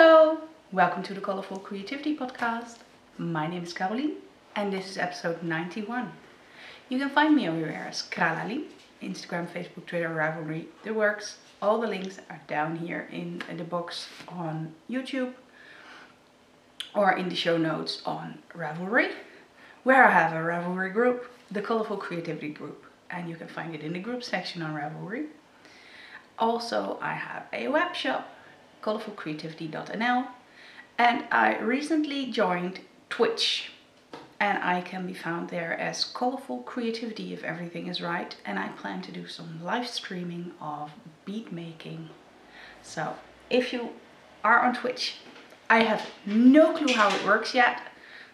Hello! Welcome to the Colourful Creativity podcast. My name is Carolien and this is episode 91. You can find me everywhere as Carolien, Instagram, Facebook, Twitter, Ravelry, the works. All the links are down here in the box on YouTube or in the show notes on Ravelry, where I have a Ravelry group, the Colourful Creativity group, and you can find it in the group section on Ravelry. Also, I have a web shop, colourfulcreativity.nl, and I recently joined Twitch, and I can be found there as Colourful Creativity if everything is right, and I plan to do some live streaming of beat making. So if you are on Twitch, I have no clue how it works yet,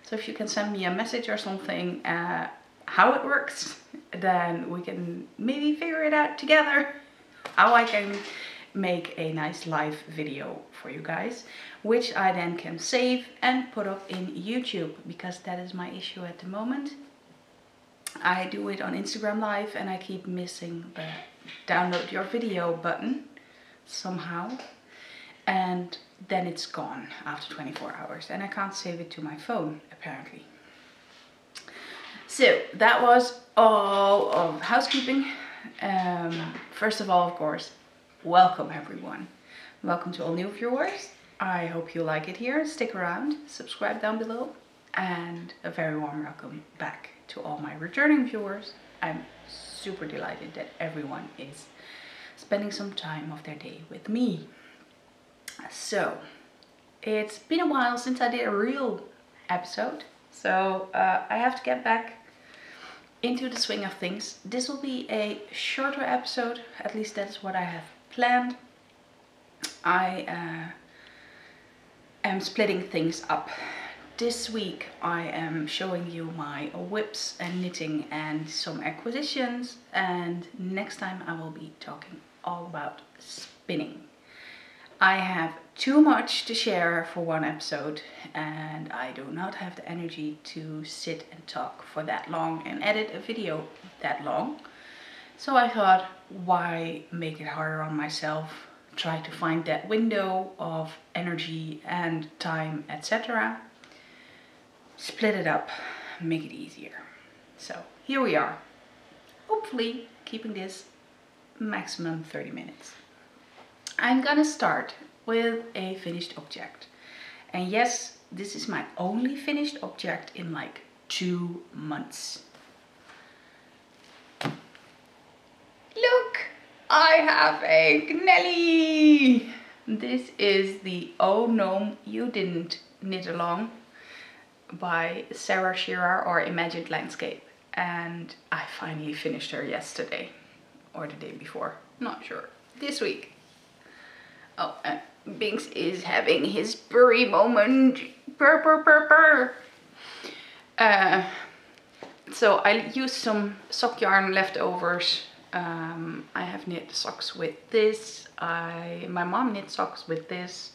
so if you can send me a message or something how it works, then we can maybe figure it out together, how I can make a nice live video for you guys, which I then can save and put up in YouTube, because that is my issue at the moment. I do it on Instagram Live and I keep missing the download your video button somehow, and then it's gone after 24 hours and I can't save it to my phone apparently. So that was all of housekeeping. First of all, of course, welcome everyone. Welcome to all new viewers. I hope you like it here. Stick around, subscribe down below, and a very warm welcome back to all my returning viewers. I'm super delighted that everyone is spending some time of their day with me. So, it's been a while since I did a real episode, so I have to get back into the swing of things. This will be a shorter episode, at least that's what I have planned. I am splitting things up. This week I am showing you my whips and knitting and some acquisitions, and next time I will be talking all about spinning. I have too much to share for one episode and I do not have the energy to sit and talk for that long and edit a video that long. So I thought, why make it harder on myself? Try to find that window of energy and time, etc. Split it up, make it easier. So here we are. Hopefully keeping this maximum 30 minutes. I'm gonna start with a finished object. And yes, this is my only finished object in like 2 months. Look, I have a Gnelly! This is the Oh Gnome You Didn't Knit Along by Sarah Shearer or Imagined Landscape. And I finally finished her yesterday or the day before, not sure. This week. Oh, and Binks is having his purry moment. Purr, purr, purr, purr. So I used some sock yarn leftovers. I have knit socks with this. My mom knit socks with this.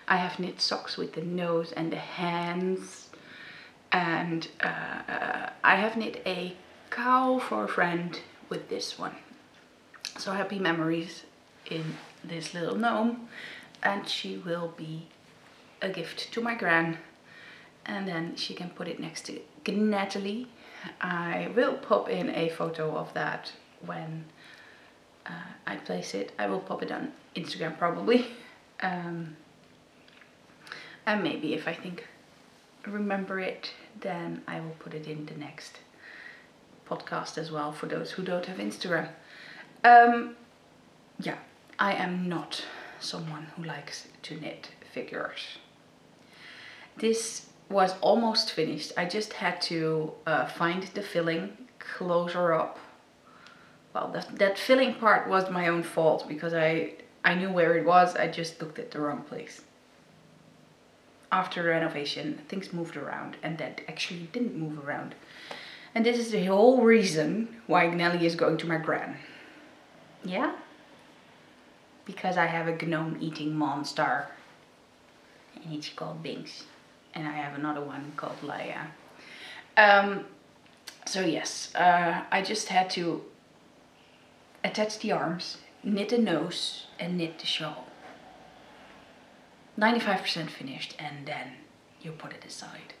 I have knit socks with the nose and the hands. And I have knit a cow for a friend with this one. So happy memories in this little gnome, and she will be a gift to my gran, and then she can put it next to Natalie. I will pop in a photo of that when I place it. I will pop it on Instagram probably, and maybe if I remember it, then I will put it in the next podcast as well for those who don't have Instagram. Yeah, I am not someone who likes to knit figures. This was almost finished. I just had to find the filling, close her up. Well, that filling part was my own fault because I knew where it was. I just looked at the wrong place. After the renovation, things moved around, and that actually didn't move around. And this is the whole reason why Gnelly is going to my gran. Yeah? Because I have a gnome eating monster and it's called Binks, and I have another one called Laia. So yes, I just had to attach the arms, knit the nose and knit the shawl. 95% finished, and then you put it aside.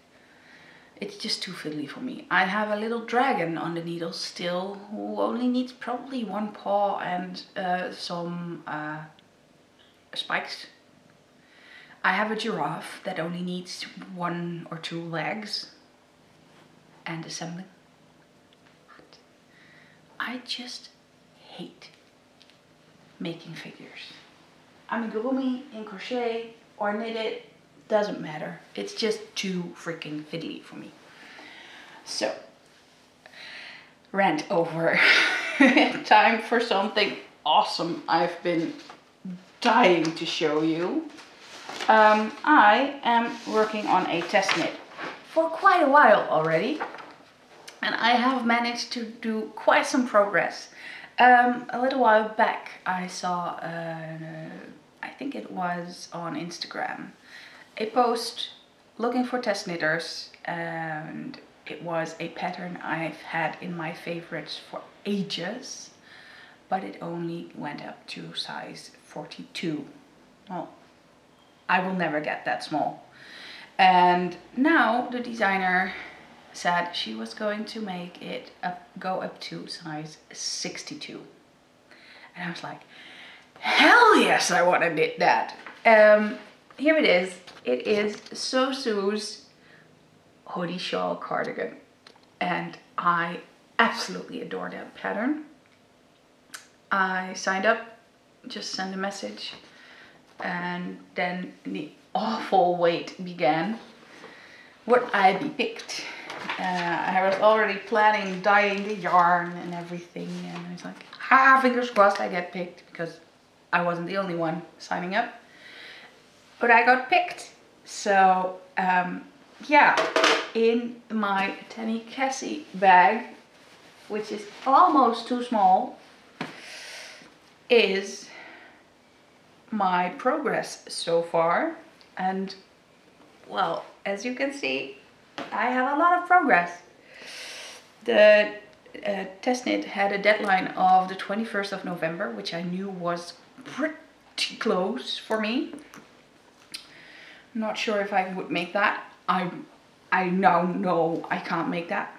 It's just too fiddly for me. I have a little dragon on the needle still, who only needs probably one paw and some spikes. I have a giraffe that only needs 1 or 2 legs and assembling. I just hate making figures. Amigurumi in crochet or knitted, doesn't matter. It's just too freaking fiddly for me. So, rant over. Time for something awesome I've been dying to show you. I am working on a test knit for quite a while already, and I have managed to do quite some progress. A little while back I saw, I think it was on Instagram, a post looking for test knitters, and it was a pattern I've had in my favorites for ages, but it only went up to size 42. Well, I will never get that small. And now the designer said she was going to make it go up to size 62. And I was like, hell yes, I want to knit that. Here it is. It is XoXo's hoodie shawl cardigan, and I absolutely adore that pattern. I signed up, just sent a message, and then the awful wait began. Would I be picked? I was already planning dyeing the yarn and everything, and I was like, fingers crossed I get picked, because I wasn't the only one signing up. But I got picked. So yeah, in my Tenny Cassie bag, which is almost too small, is my progress so far. And well, as you can see, I have a lot of progress. The test knit had a deadline of the 21st of November, which I knew was pretty close for me. Not sure if I would make that. I now know I can't make that.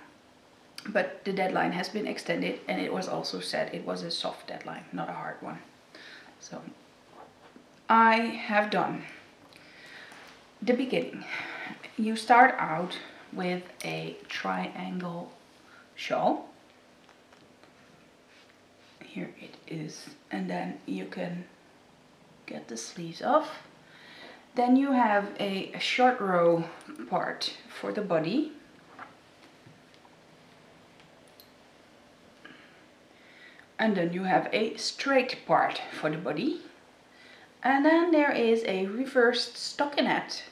But the deadline has been extended, and it was also said it was a soft deadline, not a hard one. So I have done the beginning. You start out with a triangle shawl. Here it is. And then you can get the sleeves off. Then you have a short row part for the body. And then you have a straight part for the body. And then there is a reversed stockinette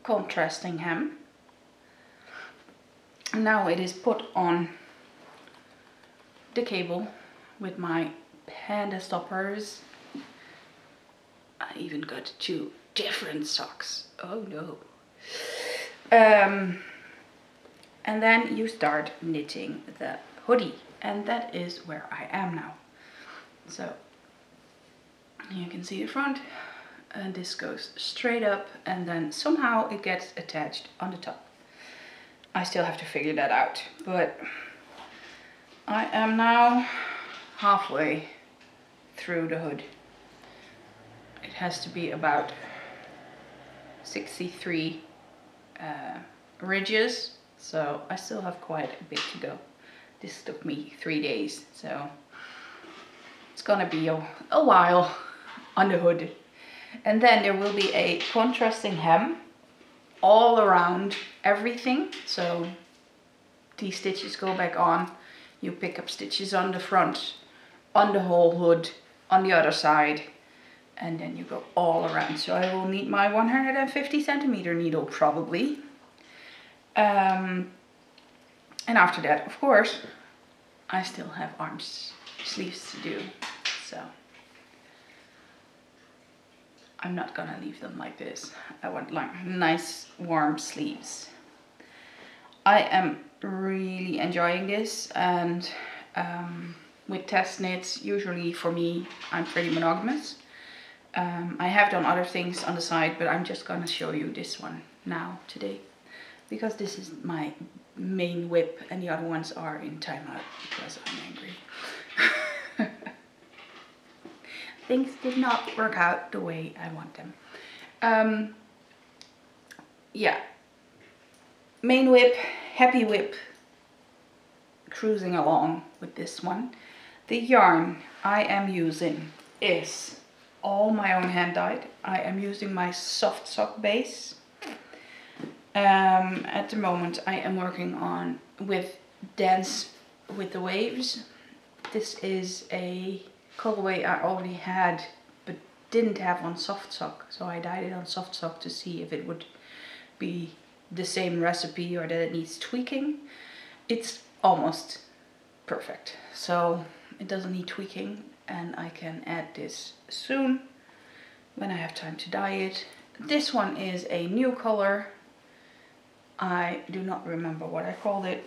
contrasting hem. Now it is put on the cable with my panda stoppers. I even got 2 different socks. Oh no. And then you start knitting the hoodie, and that is where I am now. So you can see the front, and this goes straight up, and then somehow it gets attached on the top. I still have to figure that out, but I am now halfway through the hood. It has to be about 63 ridges, so I still have quite a bit to go. This took me 3 days, so it's gonna be a while on the hood. And then there will be a contrasting hem all around everything. So these stitches go back on. You pick up stitches on the front, on the whole hood, on the other side, and then you go all around. So I will need my 150 centimeter needle probably. And after that, of course, I still have arm sleeves to do. So I'm not gonna leave them like this. I want like nice warm sleeves. I am really enjoying this, and with test knits, usually for me, I'm pretty monogamous. I have done other things on the side, but I'm just gonna show you this one now today, because this is my main whip and the other ones are in timeout because I'm angry. Things did not work out the way I want them. Yeah, main whip, happy whip, cruising along with this one. The yarn I am using is all my own hand dyed. I am using my soft sock base. At the moment I am working on with Dance with the Waves. This is a colorway I already had but didn't have on soft sock, so I dyed it on soft sock to see if it would be the same recipe or that it needs tweaking. It's almost perfect, so it doesn't need tweaking, and I can add this soon when I have time to dye it. This one is a new color. I do not remember what I called it.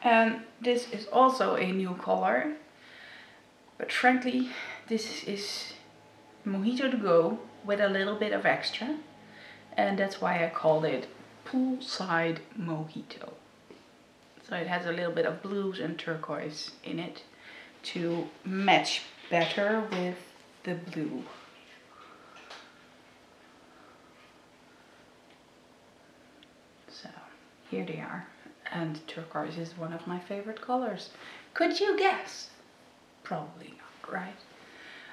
And this is also a new color, but frankly this is Mojito to go with a little bit of extra, and that's why I called it Poolside Mojito. So it has a little bit of blues and turquoise in it to match better with the blue. So here they are, and turquoise is one of my favorite colors. Could you guess? Probably not, right?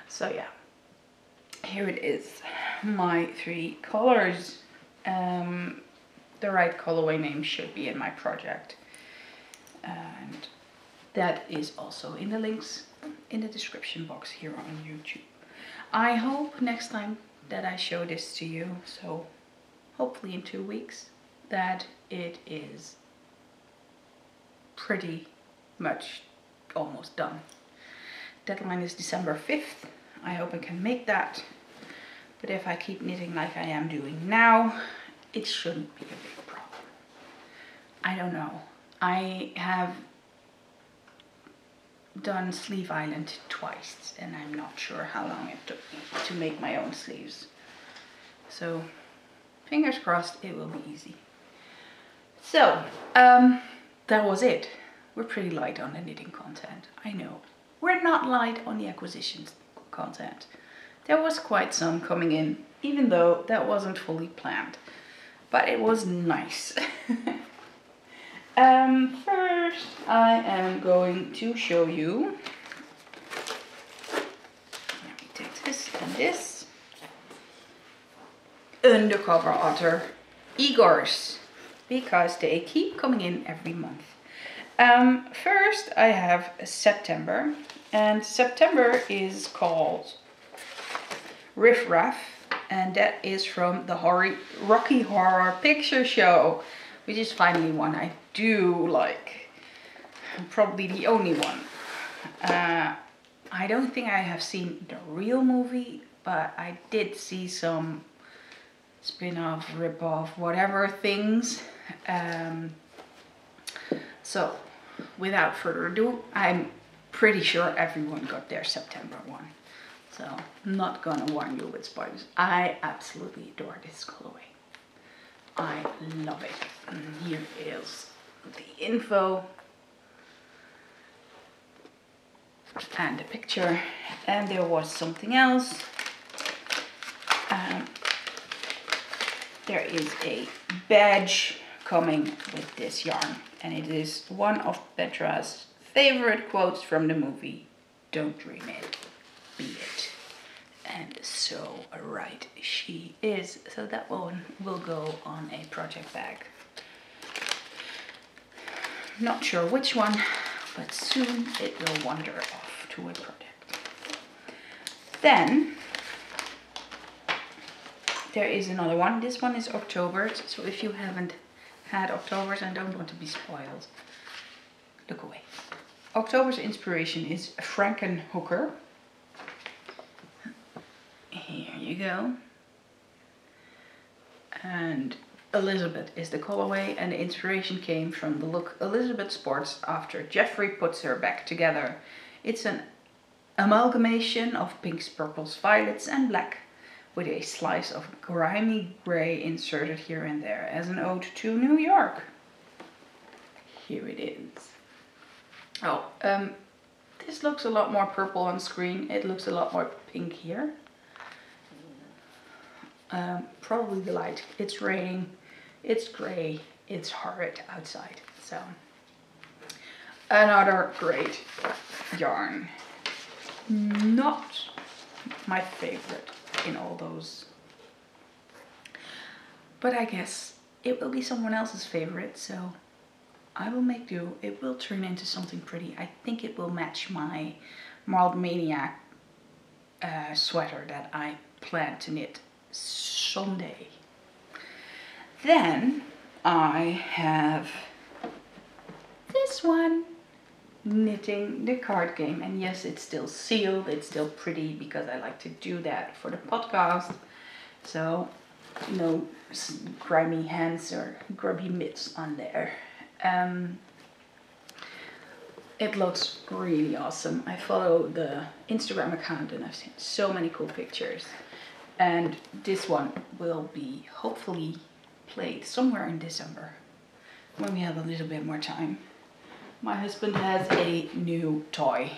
So yeah, here it is, my 3 colors. The right colorway name should be in my project, and that is also in the links in the description box here on YouTube. I hope next time that I show this to you, so hopefully in 2 weeks, that it is pretty much almost done. Deadline is December 5th. I hope I can make that, but if I keep knitting like I am doing now, it shouldn't be a big problem. I don't know. I have done Sleeve Island twice and I'm not sure how long it took me to make my own sleeves. So fingers crossed it will be easy. So that was it. We're pretty light on the knitting content, I know. We're not light on the acquisitions content. There was quite some coming in, even though that wasn't fully planned, but it was nice. First I am going to show you, let me take this and this, Undercover Otter Igors, because they keep coming in every month. First I have September, and September is called Riff Raff, and that is from the Rocky Horror Picture Show, which is finally one I do like. Probably the only one. I don't think I have seen the real movie, but I did see some spin-off, rip-off, whatever things. So without further ado, I'm pretty sure everyone got their September one. So I'm not gonna warn you with spoilers. I absolutely adore this colorway. I love it. And here is the info and the picture. And there was something else. There is a badge coming with this yarn, and it is one of Petra's favorite quotes from the movie, "Don't dream it, be it." And so right she is. So that one will go on a project bag. Not sure which one, but soon it will wander off to a project. Then there is another one. This one is October, so if you haven't had October's and don't want to be spoiled, look away. October's inspiration is Frankenhooker. Here you go. And Elizabeth is the colorway, and the inspiration came from the look Elizabeth sports after Jeffrey puts her back together. It's an amalgamation of pinks, purples, violets and black, with a slice of grimy grey inserted here and there as an ode to New York. Here it is. Oh, this looks a lot more purple on screen. It looks a lot more pink here. Probably the light. It's raining, it's grey, it's horrid outside. So, another great yarn. Not my favorite in all those, but I guess it will be someone else's favorite, so I will make do. It will turn into something pretty. I think it will match my Marled Maniac sweater that I plan to knit someday. Then I have this one, knitting the card game, and yes, it's still sealed, it's still pretty because I like to do that for the podcast, so no grimy hands or grubby mitts on there. It looks really awesome. I follow the Instagram account and I've seen so many cool pictures, and this one will be hopefully played somewhere in December when we have a little bit more time. My husband has a new toy.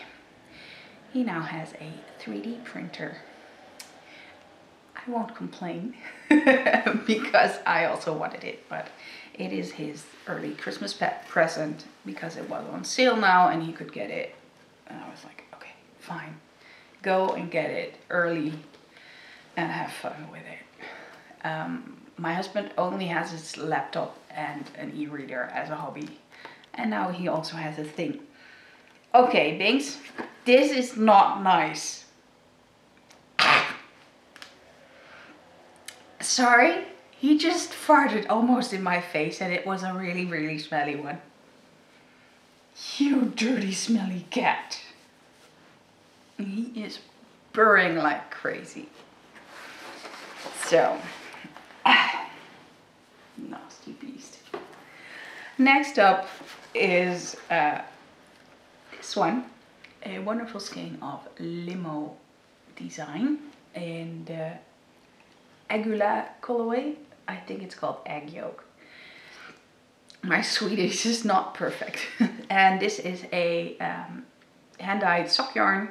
He now has a 3D printer. I won't complain because I also wanted it, but it is his early Christmas present because it was on sale now and he could get it. And I was like, okay, fine. Go and get it early and have fun with it. My husband only has his laptop and an e-reader as a hobby. And now he also has a thing. Okay, Binks, this is not nice. Sorry, he just farted almost in my face and it was a really, really smelly one. You dirty, smelly cat. He is purring like crazy. So, nasty beast. Next up is this one, a wonderful skein of limo design in the Agula colorway. I think it's called egg yolk. My Swedish is not perfect. And this is a hand-dyed sock yarn.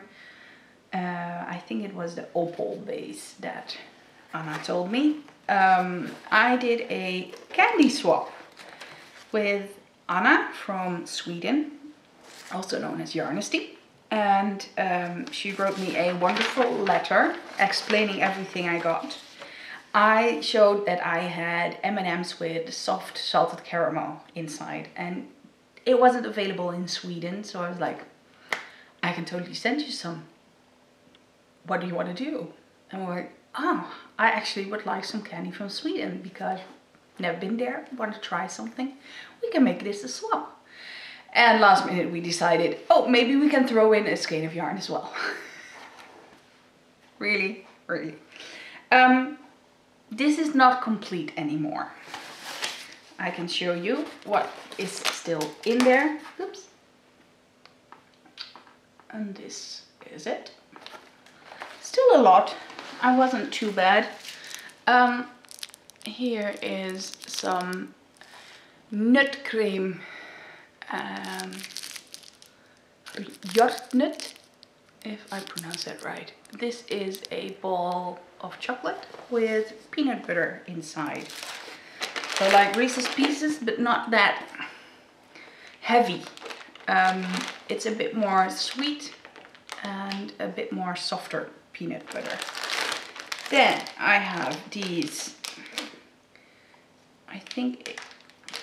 I think it was the opal base that Anna told me. I did a candy swap with Anna from Sweden, also known as Yarnesty, and she wrote me a wonderful letter explaining everything I got. I showed that I had M&Ms with soft salted caramel inside, and it wasn't available in Sweden, so I was like, I can totally send you some. What do you want to do? And we're like, oh, I actually would like some candy from Sweden because never been there, want to try something. We can make this a swap. And last minute we decided, oh, maybe we can throw in a skein of yarn as well. Really, really. This is not complete anymore. I can show you what is still in there. Oops. And this is it. Still a lot. I wasn't too bad. Here is some nut cream, hjortnut, if I pronounce that right. This is a ball of chocolate with peanut butter inside. So like Reese's Pieces, but not that heavy. It's a bit more sweet and a bit more softer peanut butter. Then I have these, I think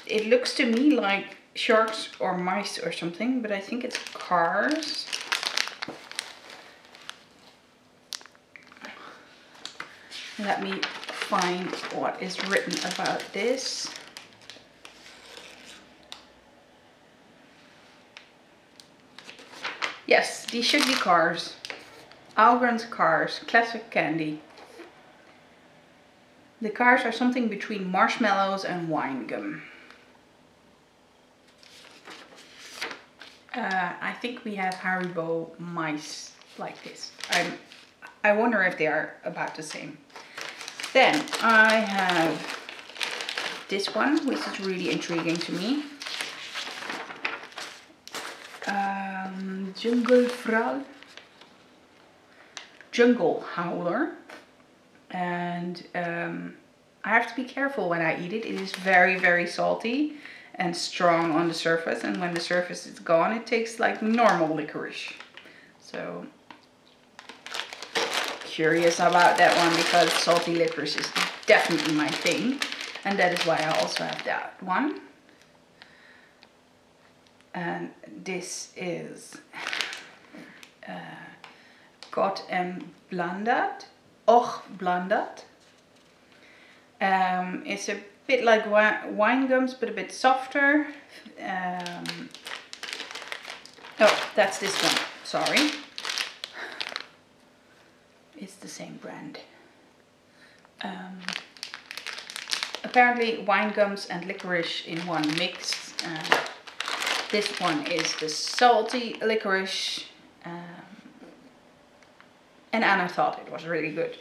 it looks to me like sharks or mice or something, but I think it's cars. Let me find what is written about this. Yes, these should be cars. Algren's cars, classic candy. The cars are something between marshmallows and wine gum. I think we have Haribo mice like this. I wonder if they are about the same. Then I have this one, which is really intriguing to me. Jungle Howler. And I have to be careful when I eat it. It is very, very salty and strong on the surface. And when the surface is gone, it tastes like normal licorice. So curious about that one, because salty licorice is definitely my thing. And that is why I also have that one. And this is Gott en Blandat. Och Blandat. It's a bit like wine gums, but a bit softer. Oh, that's this one. Sorry. It's the same brand. Apparently wine gums and licorice in one mix. This one is the salty licorice. And Anna thought it was really good.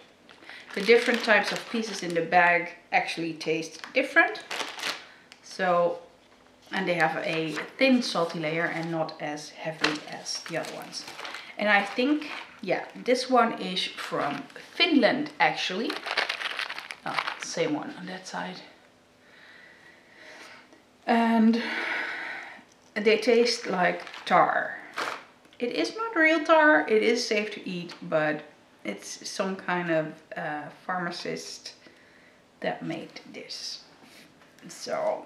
The different types of pieces in the bag actually taste different. So, and they have a thin salty layer and not as heavy as the other ones. And I think, yeah, this one is from Finland actually. Oh, same one on that side. And they taste like tar. It is not real tar, it is safe to eat, but it's some kind of pharmacist that made this. So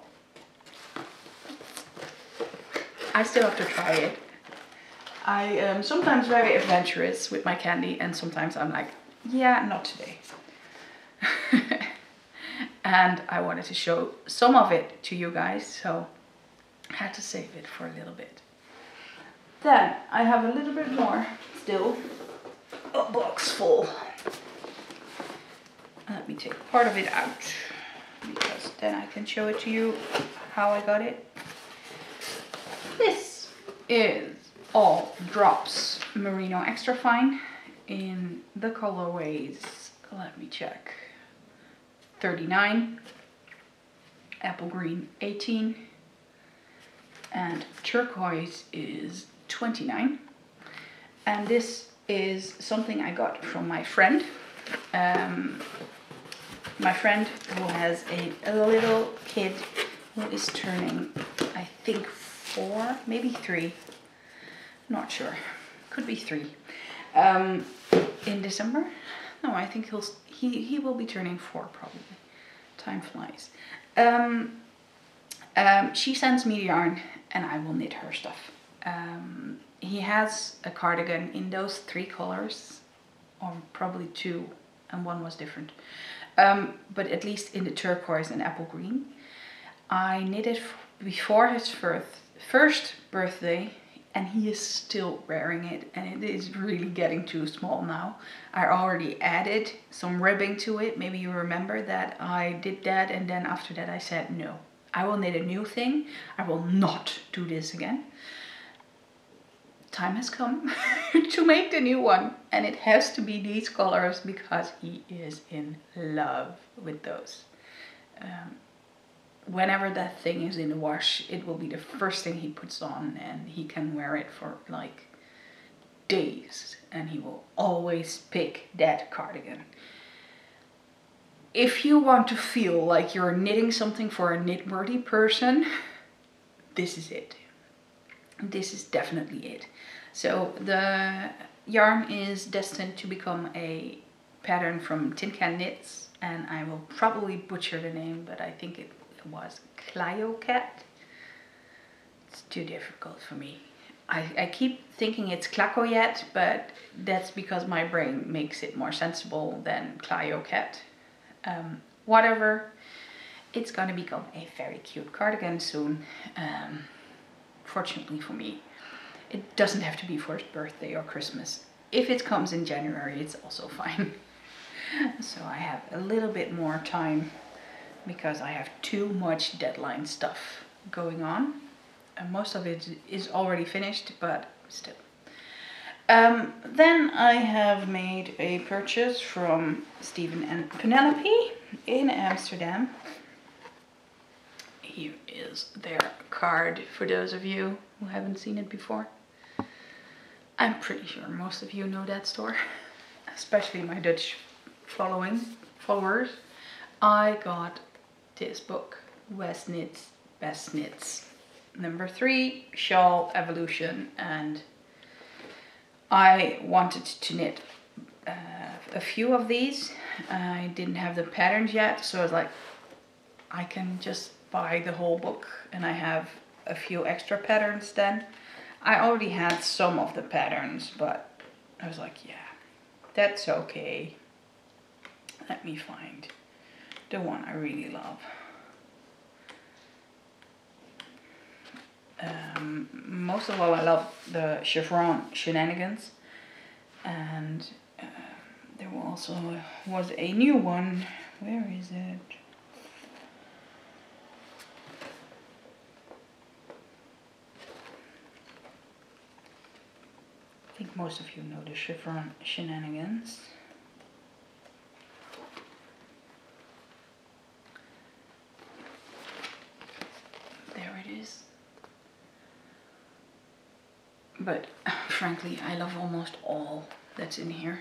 I still have to try it. I am sometimes very adventurous with my candy, and sometimes I'm like, yeah, not today. And I wanted to show some of it to you guys, so I had to save it for a little bit. Then I have a little bit more still. A box full. Let me take part of it out, because then I can show it to you how I got it. This is all drops merino extra fine in the colorways, let me check, 39, apple green 18, and turquoise is 29. And this is something I got from my friend. My friend who has a little kid who is turning, I think 4, maybe 3. Not sure. Could be 3. In December? No, I think he will be turning 4 probably. Time flies. She sends me the yarn and I will knit her stuff. He has a cardigan in those 3 colors, or probably 2, and 1 was different. But at least in the turquoise and apple green. I knit it before his first birthday, and he is still wearing it, and it is really getting too small now. I already added some ribbing to it. Maybe you remember that I did that, and then after that I said no. I will knit a new thing. I will not do this again. Time has come to make the new one, and it has to be these colors because he is in love with those. Whenever that thing is in the wash, it will be the first thing he puts on, and he can wear it for like days, and he will always pick that cardigan. If you want to feel like you're knitting something for a knitworthy person, this is it. This is definitely it. So the yarn is destined to become a pattern from Tin Can Knits, and I will probably butcher the name, but I think it was Clayocat. It's too difficult for me. I keep thinking it's Clacoyet, but that's because my brain makes it more sensible than Clayocat. Whatever, it's gonna become a very cute cardigan soon. Fortunately for me, it doesn't have to be for his birthday or Christmas. If it comes in January, it's also fine. So I have a little bit more time because I have too much deadline stuff going on. And most of it is already finished, but still. Then I have made a purchase from Stephen and Penelope in Amsterdam. Here is their card for those of you who haven't seen it before. I'm pretty sure most of you know that store, especially my Dutch followers. I got this book, West Knits, Best Knits, number 3, Shawl Evolution, and I wanted to knit a few of these. I didn't have the patterns yet, so I was like, I can just buy the whole book and I have a few extra patterns then. I already had some of the patterns, but I was like, yeah, that's okay. Let me find the one I really love. Most of all, I love the chevron shenanigans, and there also was a new one. Where is it? I think most of you know the chevron shenanigans. There it is. But frankly, I love almost all that's in here.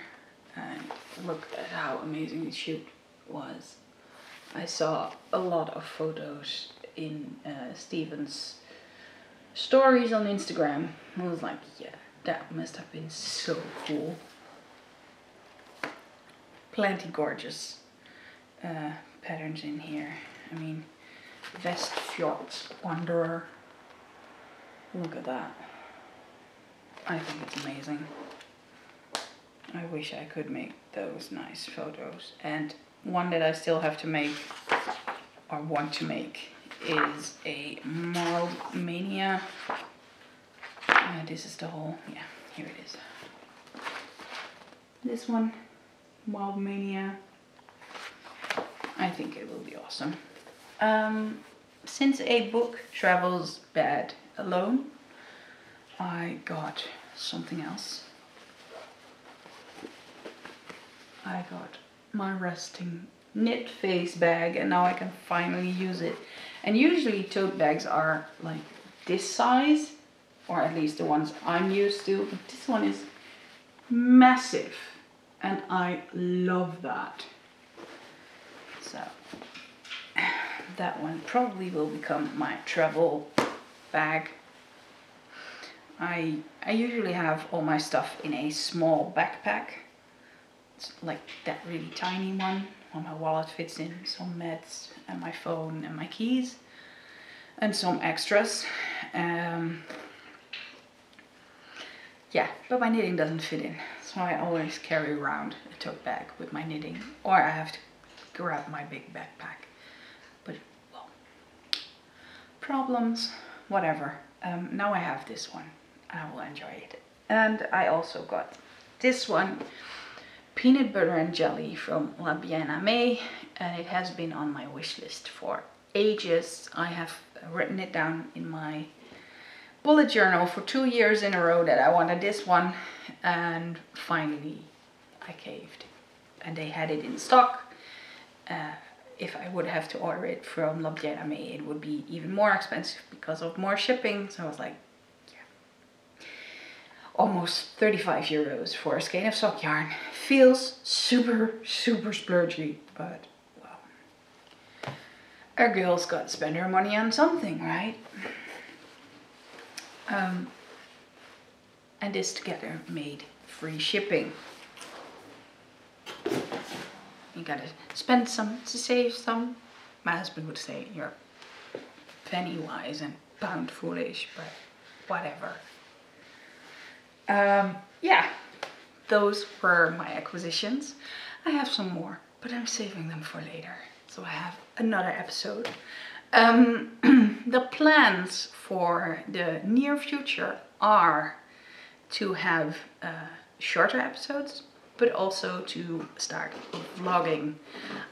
And look at how amazing the shoot was. I saw a lot of photos in Steven's stories on Instagram. I was like, yeah, that must have been so cool. Plenty gorgeous patterns in here. I mean, Westfjord Wanderer. Look at that. I think it's amazing. I wish I could make those nice photos. And one that I still have to make, or want to make, is a Marled Mania. This is the whole, yeah, here it is. This one, Marled Mania. I think it will be awesome. Since a book travels bad alone, I got something else. I got my resting knit face bag, and now I can finally use it. And usually tote bags are like this size, or at least the ones I'm used to, but this one is massive and I love that. So that one probably will become my travel bag. I usually have all my stuff in a small backpack. It's like that really tiny one where my wallet fits in, some meds and my phone and my keys and some extras. Yeah, but my knitting doesn't fit in, so I always carry around a tote bag with my knitting, or I have to grab my big backpack. But well, problems, whatever. Now I have this one. I will enjoy it. And I also got this one, Peanut Butter and Jelly from La Bien Aimée, and it has been on my wish list for ages. I have written it down in my bullet journal for 2 years in a row that I wanted this one, and finally I caved and they had it in stock. If I would have to order it from La Bien Aimée, it would be even more expensive because of more shipping, so I was like, almost 35 euros for a skein of sock yarn. Feels super splurgy, but well, our girl's got to spend her money on something, right? And this together made free shipping. You gotta spend some to save some. My husband would say you're penny wise and pound foolish, but whatever. Yeah, those were my acquisitions. I have some more, but I'm saving them for later, so I have another episode. The plans for the near future are to have shorter episodes, but also to start vlogging.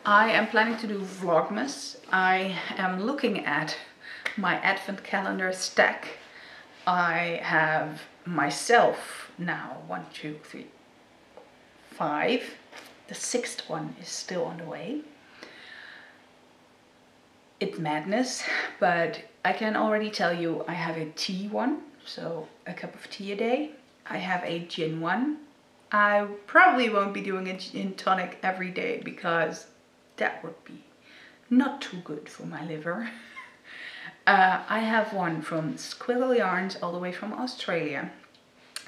I am planning to do Vlogmas. I am looking at my advent calendar stack. I have myself now 1, 2, 3, 5. The 6th one is still on the way. It's madness, but I can already tell you I have a tea one, so a cup of tea a day. I have a gin one. I probably won't be doing a gin tonic every day because that would be not too good for my liver. I have one from Squiggle Yarns all the way from Australia,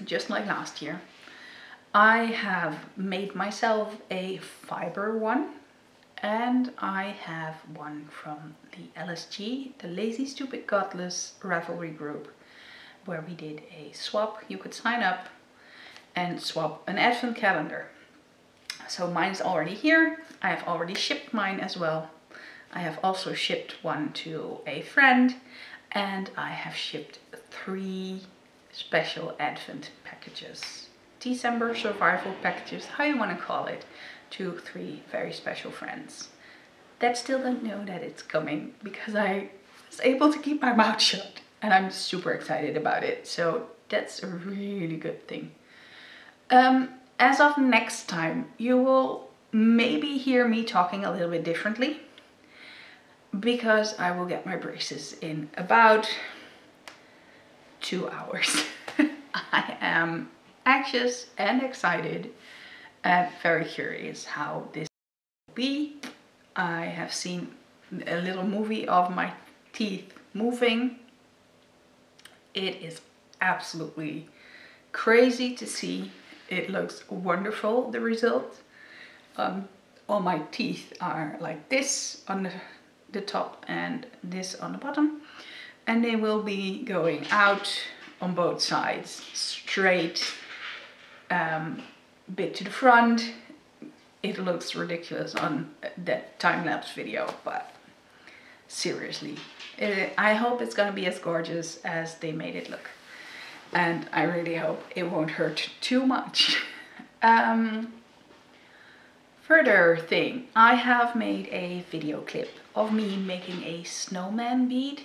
just like last year. I have made myself a fiber one, and I have one from the LSG, the Lazy Stupid Godless Ravelry group, where we did a swap. You could sign up and swap an advent calendar. So mine's already here. I have already shipped mine as well. I have also shipped one to a friend, and I have shipped 3 special advent packages. December survival packages, how you want to call it, to 3 very special friends that still don't know that it's coming because I was able to keep my mouth shut, and I'm super excited about it. So that's a really good thing. As of next time, you will maybe hear me talking a little bit differently, because I will get my braces in about 2 hours. I am anxious and excited and very curious how this will be. I have seen a little movie of my teeth moving. It is absolutely crazy to see. It looks wonderful, the result. All my teeth are like this on the top and this on the bottom, and they will be going out on both sides, straight, bit to the front. It looks ridiculous on that time-lapse video, but seriously, I hope it's gonna be as gorgeous as they made it look, and I really hope it won't hurt too much. Further thing, I have made a video clip of me making a snowman bead,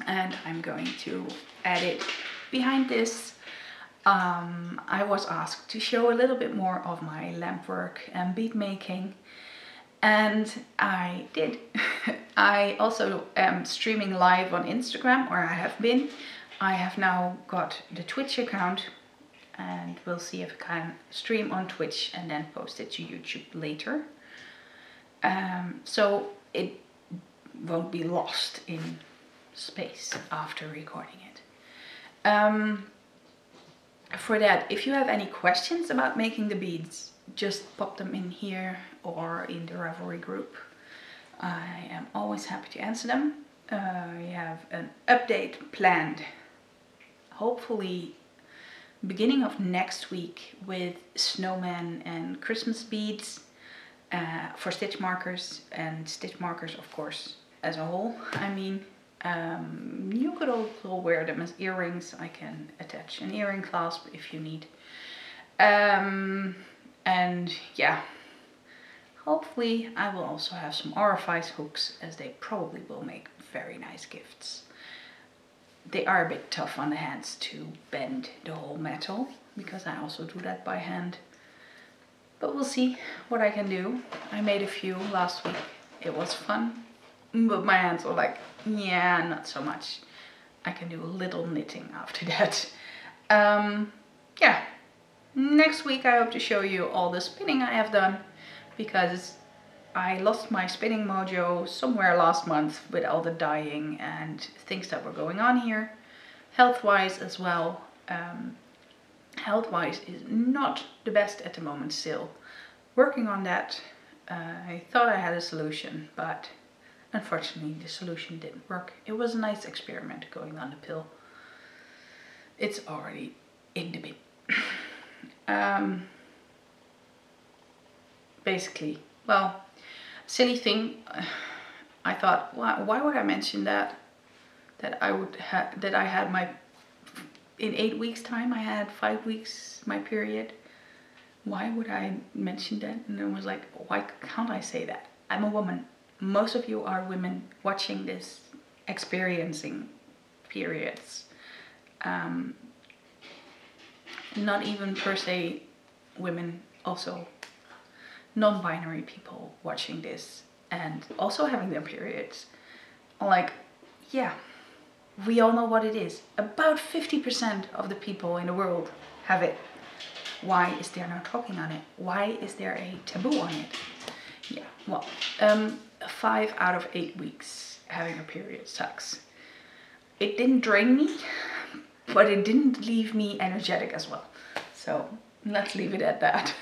and I'm going to add it behind this. I was asked to show a little bit more of my lamp work and bead making, and I did. I also am streaming live on Instagram, or I have been. I have now got the Twitch account, and we'll see if I can stream on Twitch and then post it to YouTube later. So it won't be lost in space after recording it. For that, if you have any questions about making the beads, just pop them in here or in the Ravelry group. I am always happy to answer them. We have an update planned, hopefully beginning of next week, with snowman and Christmas beads for stitch markers, and stitch markers of course as a whole. I mean, you could also wear them as earrings. I can attach an earring clasp if you need. And yeah, hopefully I will also have some RFIs hooks, as they probably will make very nice gifts. They are a bit tough on the hands to bend the whole metal, because I also do that by hand. But we'll see what I can do. I made a few last week. It was fun. But my hands were like, yeah, not so much. I can do a little knitting after that. Yeah. Next week I hope to show you all the spinning I have done, because I lost my spinning mojo somewhere last month with all the dyeing and things that were going on here. Health-wise as well. Health-wise is not the best at the moment still. Working on that. I thought I had a solution, but unfortunately the solution didn't work. It was a nice experiment going on the pill. It's already in the bin. Basically, well, silly thing. I thought, why would I mention that? That I had my, in 8 weeks time I had 5 weeks my period. Why would I mention that? And I was like, why can't I say that? I'm a woman. Most of you are women watching this, experiencing periods. not even per se women, also non-binary people watching this and also having their periods. Like, yeah, we all know what it is. About 50% of the people in the world have it. Why is there no talking on it? Why is there a taboo on it? Yeah, well, 5 out of 8 weeks having a period sucks. It didn't drain me, but it didn't leave me energetic as well. So let's leave it at that.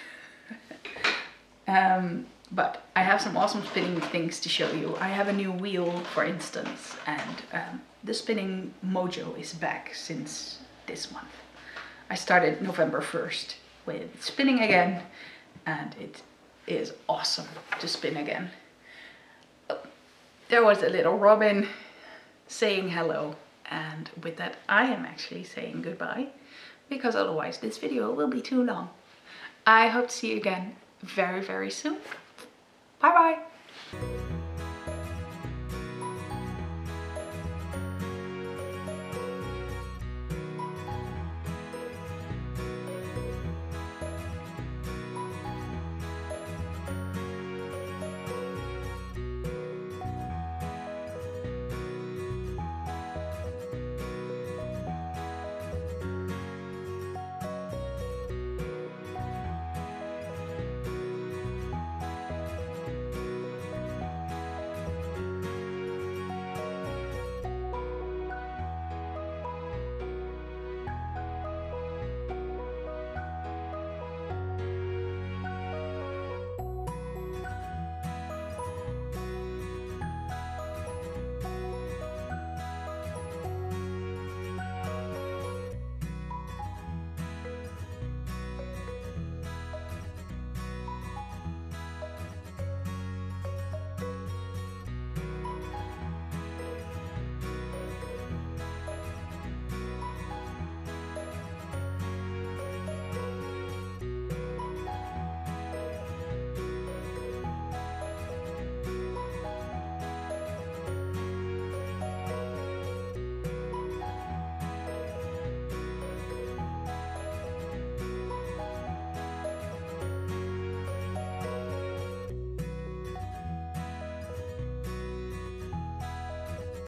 But I have some awesome spinning things to show you. I have a new wheel, for instance, and the spinning mojo is back since this month. I started November 1st with spinning again, and it is awesome to spin again. There was a little robin saying hello, and with that I am actually saying goodbye, because otherwise this video will be too long. I hope to see you again very, very soon. Bye bye!